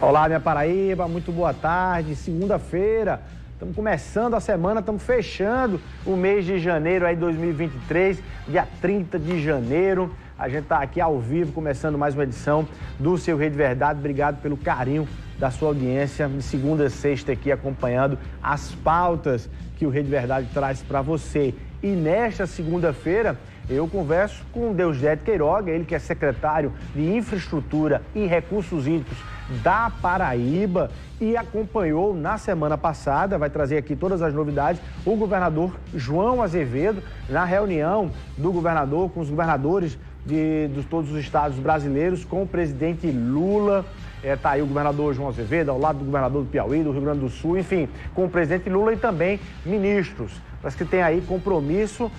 Olá, minha Paraíba, muito boa tarde. Segunda-feira, estamos começando a semana, estamos fechando o mês de janeiro aí 2023, dia 30 de janeiro. A gente está aqui ao vivo, começando mais uma edição do seu Rede Verdade. Obrigado pelo carinho da sua audiência, de segunda a sexta aqui acompanhando as pautas que o Rede Verdade traz para você. E nesta segunda-feira, eu converso com o Deusdedito Queiroga, ele que é secretário de Infraestrutura e Recursos Hídricos da Paraíba e acompanhou na semana passada, vai trazer aqui todas as novidades, o governador João Azevedo, na reunião do governador com os governadores de todos os estados brasileiros, com o presidente Lula. Está aí o governador João Azevedo, ao lado do governador do Piauí, do Rio Grande do Sul, enfim, com o presidente Lula e também ministros. Parece que tem aí compromisso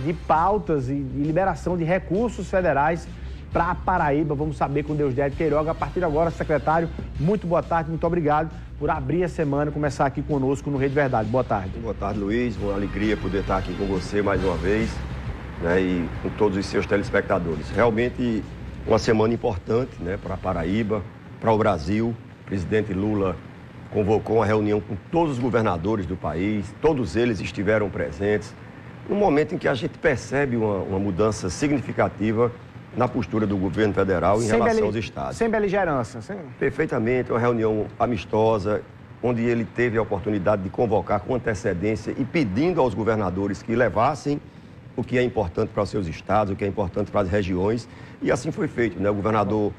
de pautas e liberação de recursos federais para a Paraíba. Vamos saber com o Deusdedito Queiroga. A partir de agora, secretário, muito boa tarde, muito obrigado por abrir a semana e começar aqui conosco no Rede Verdade. Boa tarde. Boa tarde, Luiz. Uma alegria poder estar aqui com você mais uma vez, né, e com todos os seus telespectadores. Realmente uma semana importante, né, para a Paraíba, para o Brasil. O presidente Lula convocou uma reunião com todos os governadores do país, todos eles estiveram presentes, num momento em que a gente percebe uma mudança significativa na postura do governo federal em relação aos estados. Sem beligerância. Perfeitamente, uma reunião amistosa, onde ele teve a oportunidade de convocar com antecedência e pedindo aos governadores que levassem o que é importante para os seus estados, o que é importante para as regiões, e assim foi feito, né? O governador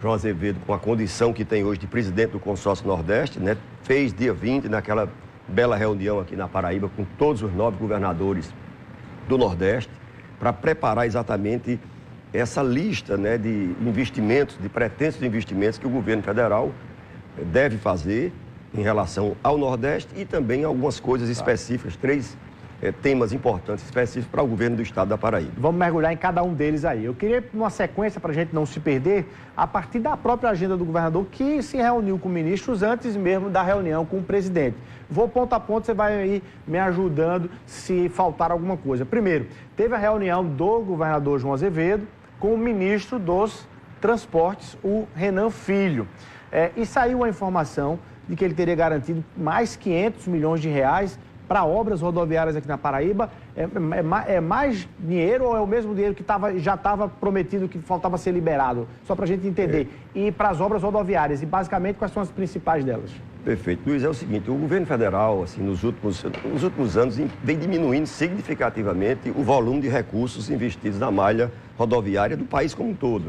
João Azevedo, com a condição que tem hoje de presidente do Consórcio Nordeste, né, fez dia 20, naquela bela reunião aqui na Paraíba, com todos os 9 governadores do Nordeste, para preparar exatamente essa lista, né, de investimentos, de pretensos investimentos que o governo federal deve fazer em relação ao Nordeste e também algumas coisas específicas, 3 temas importantes, específicos para o governo do estado da Paraíba. Vamos mergulhar em cada um deles aí. Eu queria, numa sequência, para a gente não se perder, a partir da própria agenda do governador, que se reuniu com ministros antes mesmo da reunião com o presidente. Vou ponto a ponto, você vai aí me ajudando se faltar alguma coisa. Primeiro, teve a reunião do governador João Azevedo com o ministro dos Transportes, o Renan Filho. E saiu a informação de que ele teria garantido mais 500 milhões de reais para obras rodoviárias aqui na Paraíba. É mais dinheiro ou é o mesmo dinheiro que já estava prometido, que faltava ser liberado? Só para a gente entender. E para as obras rodoviárias, e basicamente quais são as principais delas? Perfeito. Luiz, é o seguinte, o governo federal, assim, nos últimos anos, vem diminuindo significativamente o volume de recursos investidos na malha rodoviária do país como um todo.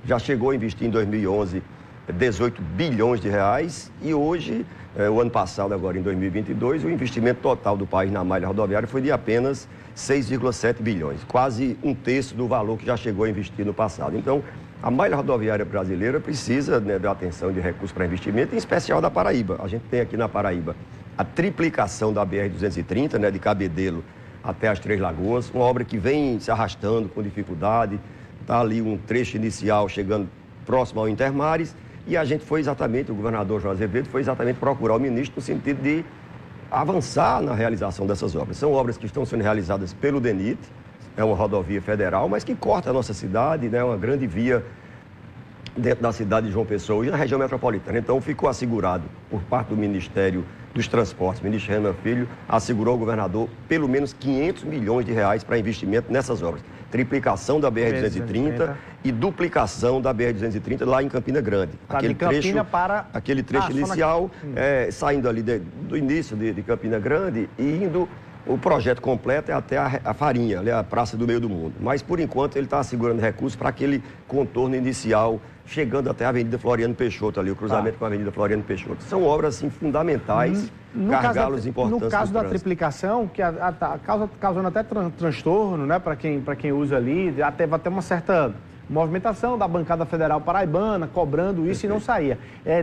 Já chegou a investir em 2011 18 bilhões de reais e hoje, o ano passado, agora em 2022, o investimento total do país na malha rodoviária foi de apenas 6,7 bilhões, quase um terço do valor que já chegou a investir no passado. Então, a malha rodoviária brasileira precisa, né, da atenção de recursos para investimento, em especial da Paraíba. A gente tem aqui na Paraíba a triplicação da BR-230, né, de Cabedelo até as Três Lagoas, uma obra que vem se arrastando com dificuldade, está ali um trecho inicial chegando próximo ao Intermares, e a gente foi exatamente, o governador João Azevedo foi exatamente procurar o ministro no sentido de avançar na realização dessas obras. São obras que estão sendo realizadas pelo DENIT, é uma rodovia federal, mas que corta a nossa cidade, né, uma grande via dentro da cidade de João Pessoa e na região metropolitana. Então, ficou assegurado por parte do Ministério dos Transportes, o ministro Renan Filho, assegurou ao governador pelo menos 500 milhões de reais para investimento nessas obras. Triplicação da BR-230 e duplicação da BR-230 lá em Campina Grande. Aquele trecho inicial, saindo ali do início de Campina Grande e indo, o projeto completo é até a Farinha, ali a Praça do Meio do Mundo. Mas, por enquanto, ele está assegurando recursos para aquele contorno inicial, chegando até a Avenida Floriano Peixoto, ali, o cruzamento com a Avenida Floriano Peixoto. São obras, assim, fundamentais, gargalos importantes. No caso da triplicação, que causando até transtorno, né, para quem usa ali, vai ter uma certa movimentação da bancada federal paraibana, cobrando isso. Perfeito. E não saía.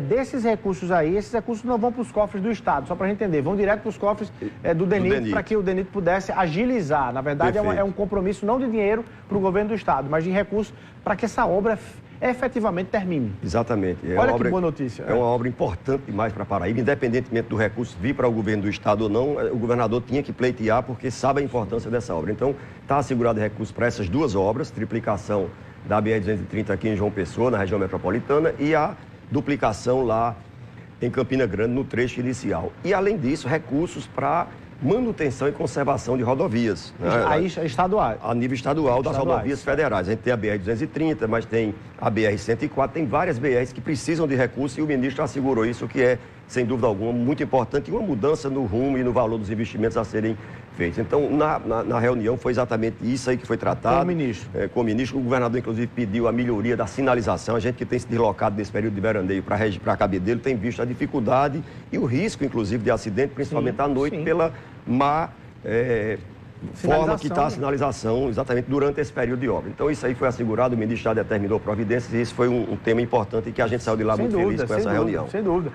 Desses recursos aí, esses recursos não vão para os cofres do Estado, só para a gente entender, vão direto para os cofres do DENIT, para que o DENIT pudesse agilizar. Na verdade, é um compromisso não de dinheiro para o governo do Estado, mas de recursos para que essa obra efetivamente termine. Exatamente. Olha que boa notícia. É uma obra importante demais para a Paraíba, independentemente do recurso vir para o governo do Estado ou não, o governador tinha que pleitear porque sabe a importância dessa obra. Então, está assegurado recurso para essas duas obras, triplicação da BR-230 aqui em João Pessoa, na região metropolitana, e a duplicação lá em Campina Grande, no trecho inicial. E, além disso, recursos para manutenção e conservação de rodovias. Aí estadual. A nível estadual das rodovias federais. A gente tem a BR-230, mas tem a BR-104, tem várias BRs que precisam de recursos e o ministro assegurou isso, que é, sem dúvida alguma, muito importante e uma mudança no rumo e no valor dos investimentos a serem feitos. Então, na reunião foi exatamente isso aí que foi tratado. Com o ministro. Com o ministro. O governador, inclusive, pediu a melhoria da sinalização. A gente que tem se deslocado nesse período de veraneio para Cabedelo tem visto a dificuldade e o risco, inclusive, de acidente, principalmente à noite, pela má forma que está a sinalização exatamente durante esse período de obra. Então, isso aí foi assegurado, o ministro já determinou providências e isso foi um tema importante e que a gente saiu de lá muito feliz com essa reunião. Sem dúvida.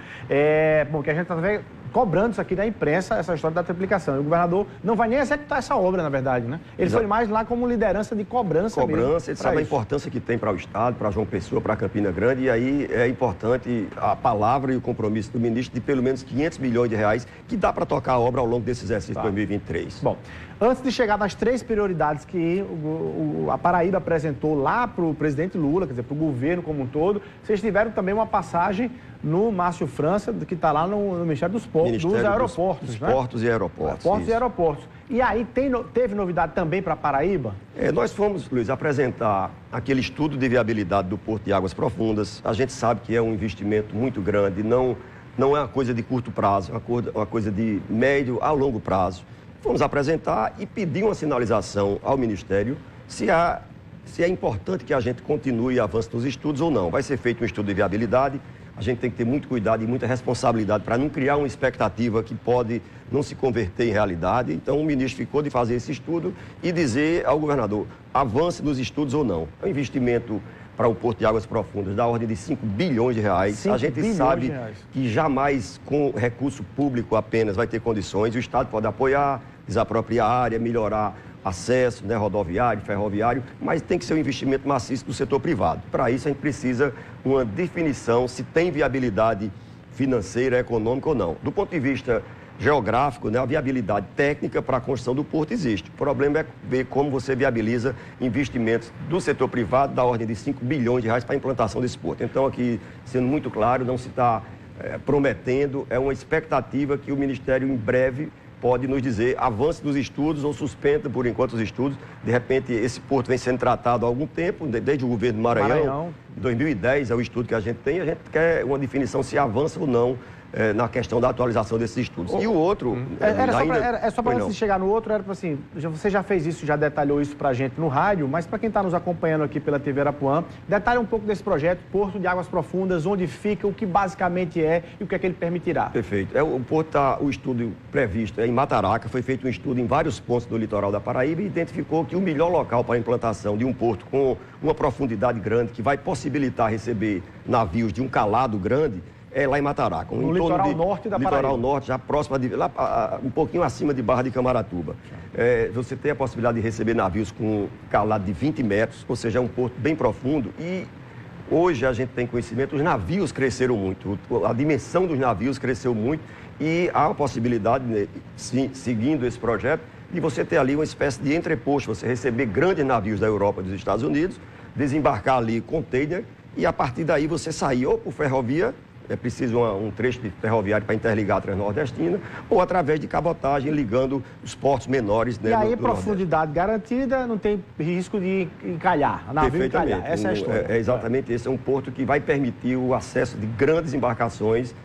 Bom, que a gente está cobrando isso aqui da imprensa, essa história da triplicação. E o governador não vai nem executar essa obra, na verdade, né? Ele foi mais lá como liderança de cobrança ele sabe a importância que tem para o Estado, para João Pessoa, para Campina Grande, e aí é importante a palavra e o compromisso do ministro de pelo menos 500 milhões de reais, que dá para tocar a obra ao longo desse exercício de 2023. Bom, antes de chegar nas 3 prioridades que a Paraíba apresentou lá para o presidente Lula, quer dizer, para o governo como um todo, vocês tiveram também uma passagem no Márcio França, que está lá no Ministério dos Portos, dos Aeroportos, dos né? Portos e Aeroportos. Portos e Aeroportos. E aí, teve novidade também para a Paraíba? Nós fomos, Luiz, apresentar aquele estudo de viabilidade do Porto de Águas Profundas. A gente sabe que é um investimento muito grande, não é uma coisa de curto prazo, é uma coisa de médio a longo prazo. Fomos apresentar e pedir uma sinalização ao Ministério se é importante que a gente continue e avance nos estudos ou não. Vai ser feito um estudo de viabilidade. A gente tem que ter muito cuidado e muita responsabilidade para não criar uma expectativa que pode não se converter em realidade. Então, o ministro ficou de fazer esse estudo e dizer ao governador, avance nos estudos ou não. É um investimento para o Porto de Águas Profundas da ordem de 5 bilhões de reais. A gente sabe que jamais com recurso público apenas vai ter condições. O Estado pode apoiar, desapropriar a área, melhorar acesso, né, rodoviário, ferroviário, mas tem que ser um investimento maciço do setor privado. Para isso, a gente precisa uma definição se tem viabilidade financeira, econômica ou não. Do ponto de vista geográfico, né, a viabilidade técnica para a construção do porto existe. O problema é ver como você viabiliza investimentos do setor privado da ordem de 5 bilhões de reais para a implantação desse porto. Então, aqui, sendo muito claro, não se está prometendo, é uma expectativa que o Ministério em breve pode nos dizer avance dos estudos ou suspenda por enquanto os estudos. De repente, esse porto vem sendo tratado há algum tempo, desde o governo do Maranhão. Em 2010 é o estudo que a gente tem, a gente quer uma definição se avança ou não na questão da atualização desses estudos. E o outro... É só para antes de chegar no outro, era para assim, você já fez isso, já detalhou isso para a gente no rádio, mas para quem está nos acompanhando aqui pela TV Arapuã, detalhe um pouco desse projeto, Porto de Águas Profundas, onde fica, o que basicamente é e o que é que ele permitirá. Perfeito. O porto o estudo previsto é em Mataraca, foi feito um estudo em vários pontos do litoral da Paraíba e identificou que o melhor local para a implantação de um porto com uma profundidade grande, que vai possibilitar receber navios de um calado grande, é lá em Mataraca. No litoral norte da Paraíba. Litoral norte, já próximo, lá um pouquinho acima de Barra de Camaratuba. Você tem a possibilidade de receber navios com calado de 20 metros, ou seja, é um porto bem profundo. E hoje a gente tem conhecimento, os navios cresceram muito, a dimensão dos navios cresceu muito e há a possibilidade, né, seguindo esse projeto, de você ter ali uma espécie de entreposto, você receber grandes navios da Europa e dos Estados Unidos, desembarcar ali container e a partir daí você sair ou por ferrovia, é preciso um trecho de ferroviário para interligar a Transnordestina, ou através de cabotagem, ligando os portos menores. Né, e aí, profundidade garantida, não tem risco de encalhar, a navio encalhar. Essa é a história. Exatamente, esse é um porto que vai permitir o acesso de grandes embarcações.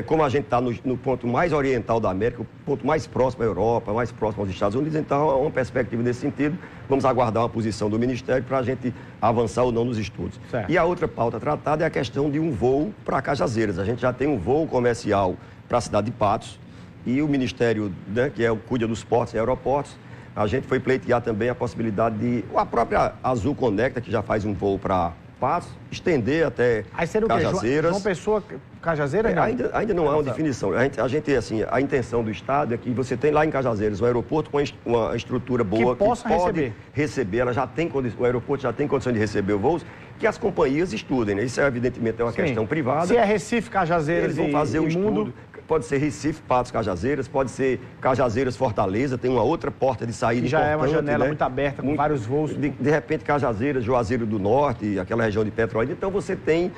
Como a gente está no ponto mais oriental da América, o ponto mais próximo à Europa, mais próximo aos Estados Unidos, então há uma perspectiva nesse sentido. Vamos aguardar uma posição do Ministério para a gente avançar ou não nos estudos. Certo. E a outra pauta tratada é a questão de um voo para Cajazeiras. A gente já tem um voo comercial para a cidade de Patos e o Ministério, né, que cuida dos portos e aeroportos, a gente foi pleitear também a possibilidade de a própria Azul Conecta, que já faz um voo para Patos, estender até Cajazeiras. João Pessoa, Cajazeiras? Ainda não há uma definição. A gente, assim, a intenção do Estado é que você tem lá em Cajazeiras um aeroporto com uma estrutura boa que pode receber. O aeroporto já tem condição de receber voos, que as companhias estudem, né? Isso, evidentemente, é uma questão privada. Se é Recife, Cajazeiras eles vão fazer o estudo. pode ser Recife, Patos, Cajazeiras, pode ser Cajazeiras, Fortaleza, tem uma outra porta de saída que já importante. É uma janela, né? muito aberta, com vários voos. De repente, Cajazeiras, Juazeiro do Norte, aquela região de Petrolina. Então, você tem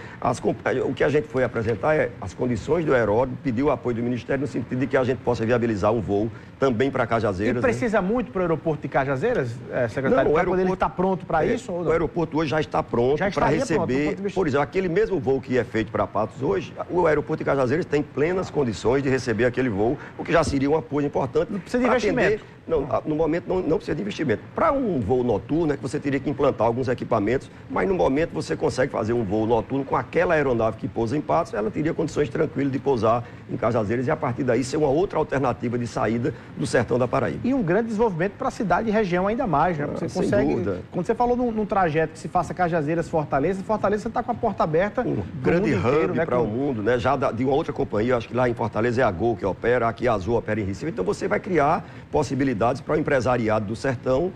o que a gente foi apresentar é as condições do aeródromo, pediu o apoio do Ministério no sentido de que a gente possa viabilizar um voo também para Cajazeiras. E precisa muito para o aeroporto de Cajazeiras, secretário? Para poder ele estar pronto para isso? Ou não? O aeroporto hoje já está pronto para receber, por exemplo, aquele mesmo voo que é feito para Patos hoje, o aeroporto de Cajazeiras tem plenas condições de receber aquele voo, o que já seria um apoio importante. Não precisa de investimento. Não, no momento não precisa de investimento. Para um voo noturno é que você teria que implantar alguns equipamentos, mas no momento você consegue fazer um voo noturno com aquela aeronave que pousa em Patos, ela teria condições tranquilas de pousar em Cajazeiras e a partir daí ser uma outra alternativa de saída do sertão da Paraíba. E um grande desenvolvimento para a cidade e região ainda mais, né? Você consegue, dúvida. Quando você falou num trajeto que se faça Cajazeiras, Fortaleza você está com a porta aberta. Um grande hub para o mundo, né? Já de uma outra companhia, acho que lá em Fortaleza é a Gol que opera, aqui a Azul opera em Recife, então você vai criar possibilidades para o empresariado do sertão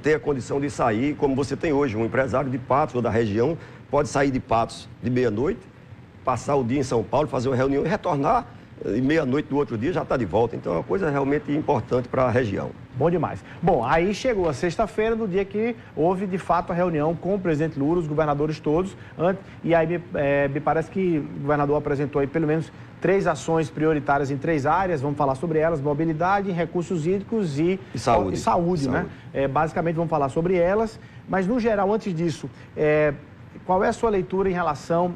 ter a condição de sair, como você tem hoje, um empresário de Patos ou da região pode sair de Patos de meia-noite, passar o dia em São Paulo, fazer uma reunião e retornar e meia-noite do outro dia já está de volta. Então é uma coisa realmente importante para a região. Bom demais. Bom, aí chegou a sexta-feira, no dia que houve, de fato, a reunião com o presidente Lula, os governadores todos, e aí me parece que o governador apresentou aí pelo menos 3 ações prioritárias em 3 áreas, vamos falar sobre elas: mobilidade, recursos hídricos e saúde, né? Basicamente vamos falar sobre elas, mas no geral, antes disso, qual é a sua leitura em relação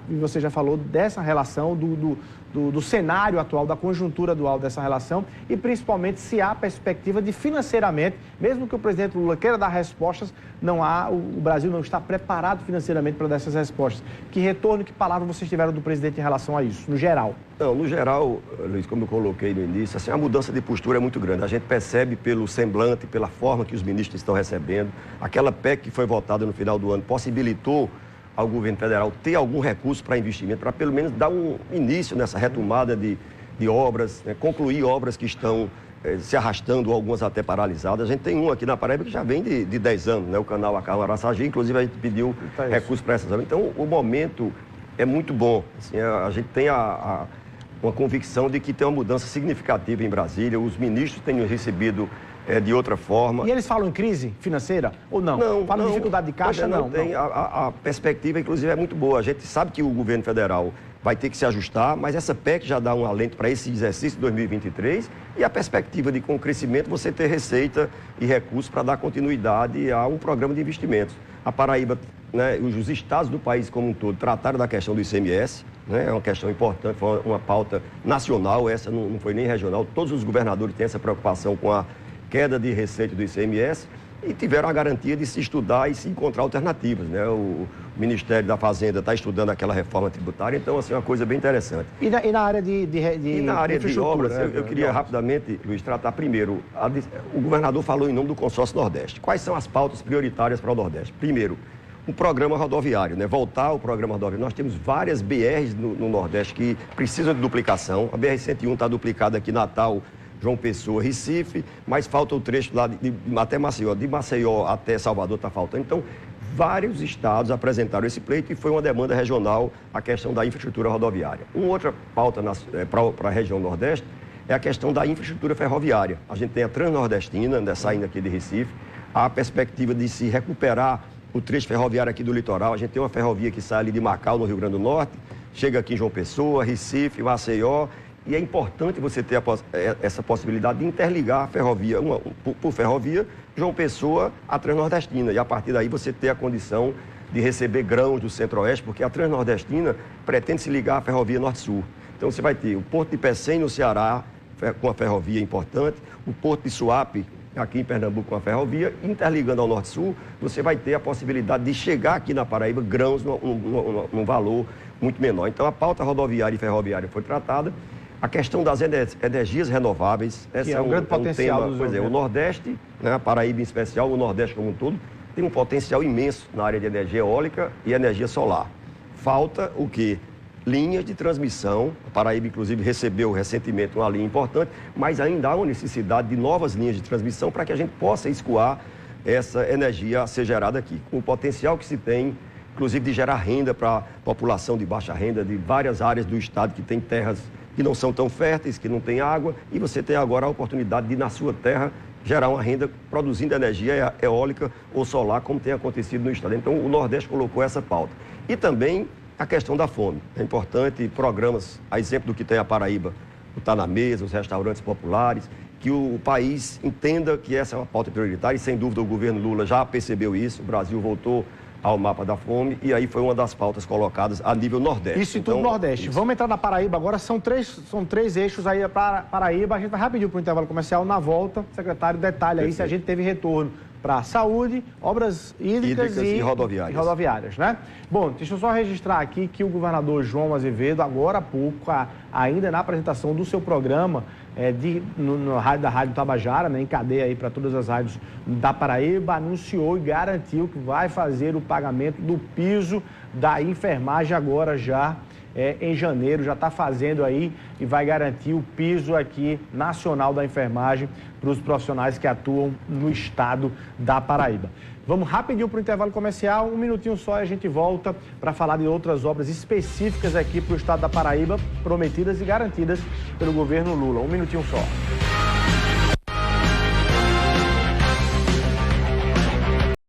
e você já falou dessa relação, do cenário atual, da conjuntura atual dessa relação e principalmente se há perspectiva de financeiramente, mesmo que o presidente Lula queira dar respostas, o Brasil não está preparado financeiramente para dar essas respostas. Que retorno, que palavra vocês tiveram do presidente em relação a isso, no geral? Não, no geral, Luiz, como eu coloquei no início, assim, a mudança de postura é muito grande. A gente percebe pelo semblante, pela forma que os ministros estão recebendo. Aquela PEC que foi votada no final do ano possibilitou ao governo federal ter algum recurso para investimento, para pelo menos dar um início nessa retomada de obras, né, concluir obras que estão se arrastando, algumas até paralisadas. A gente tem um aqui na Paraíba que já vem de 10 anos, né, o canal Acarmo-Araçagi, inclusive a gente pediu recurso para essas obras. Então, o momento é muito bom. Assim, a gente tem uma convicção de que tem uma mudança significativa em Brasília, os ministros têm recebido de outra forma. E eles falam em crise financeira ou não? Não. Falam em dificuldade de caixa? Não. A perspectiva, inclusive, é muito boa. A gente sabe que o governo federal vai ter que se ajustar, mas essa PEC já dá um alento para esse exercício de 2023 e a perspectiva de, com o crescimento, você ter receita e recursos para dar continuidade a um programa de investimentos. A Paraíba, né, os estados do país como um todo trataram da questão do ICMS, né, é uma questão importante, foi uma pauta nacional, essa não foi nem regional. Todos os governadores têm essa preocupação com a queda de receita do ICMS e tiveram a garantia de se estudar e se encontrar alternativas, né? O Ministério da Fazenda está estudando aquela reforma tributária, então, assim, é uma coisa bem interessante. E na área de na área de obras, eu queria rapidamente, Luiz, tratar primeiro, o governador falou em nome do Consórcio Nordeste. Quais são as pautas prioritárias para o Nordeste? Primeiro, o programa rodoviário, né? Voltar ao programa rodoviário. Nós temos várias BRs no Nordeste que precisam de duplicação. A BR-101 está duplicada aqui, Natal, João Pessoa, Recife, mas falta o trecho lá até Maceió. De Maceió até Salvador está faltando. Então, vários estados apresentaram esse pleito e foi uma demanda regional a questão da infraestrutura rodoviária. Uma outra pauta para a região Nordeste é a questão da infraestrutura ferroviária. A gente tem a Transnordestina, né, saindo aqui de Recife, a perspectiva de se recuperar o trecho ferroviário aqui do litoral. A gente tem uma ferrovia que sai ali de Macau, no Rio Grande do Norte, chega aqui em João Pessoa, Recife, Maceió. E é importante você ter essa possibilidade de interligar a ferrovia, por ferrovia, João Pessoa à Transnordestina. E a partir daí você ter a condição de receber grãos do Centro-Oeste, porque a Transnordestina pretende se ligar à ferrovia Norte-Sul. Então você vai ter o Porto de Pecém, no Ceará, com a ferrovia importante, o Porto de Suape, aqui em Pernambuco, com a ferrovia, interligando ao Norte-Sul, você vai ter a possibilidade de chegar aqui na Paraíba grãos num valor muito menor. Então a pauta rodoviária e ferroviária foi tratada. A questão das energias renováveis, esse é um grande potencial tema. Pois é, o Nordeste, né, a Paraíba em especial, o Nordeste como um todo, tem um potencial imenso na área de energia eólica e energia solar. Falta o quê? Linhas de transmissão. A Paraíba, inclusive, recebeu recentemente uma linha importante, mas ainda há uma necessidade de novas linhas de transmissão para que a gente possa escoar essa energia a ser gerada aqui. Com o potencial que se tem, inclusive, de gerar renda para a população de baixa renda de várias áreas do estado que tem terras que não são tão férteis, que não têm água, e você tem agora a oportunidade de, na sua terra, gerar uma renda produzindo energia eólica ou solar, como tem acontecido no estado. Então, o Nordeste colocou essa pauta. E também a questão da fome. É importante programas, a exemplo do que tem a Paraíba, o Tá na Mesa, os restaurantes populares, que o país entenda que essa é uma pauta prioritária, e sem dúvida o governo Lula já percebeu isso, o Brasil voltou ao mapa da fome, e aí foi uma das pautas colocadas a nível Nordeste. Isso em todo o Nordeste. Isso. Vamos entrar na Paraíba agora, são três eixos aí para Paraíba. A gente vai rapidinho para o intervalo comercial. Na volta, secretário, detalhe aí se a gente teve retorno para saúde, obras hídricas e rodoviárias, né? Bom, deixa eu só registrar aqui que o governador João Azevedo, agora há pouco, ainda na apresentação do seu programa, da Rádio Tabajara, né, em cadeia aí para todas as rádios da Paraíba, anunciou e garantiu que vai fazer o pagamento do piso da enfermagem agora já em janeiro, já está fazendo aí e vai garantir o piso aqui nacional da enfermagem para os profissionais que atuam no estado da Paraíba. Vamos rapidinho para o intervalo comercial, um minutinho só e a gente volta para falar de outras obras específicas aqui para o estado da Paraíba, prometidas e garantidas pelo governo Lula. Um minutinho só.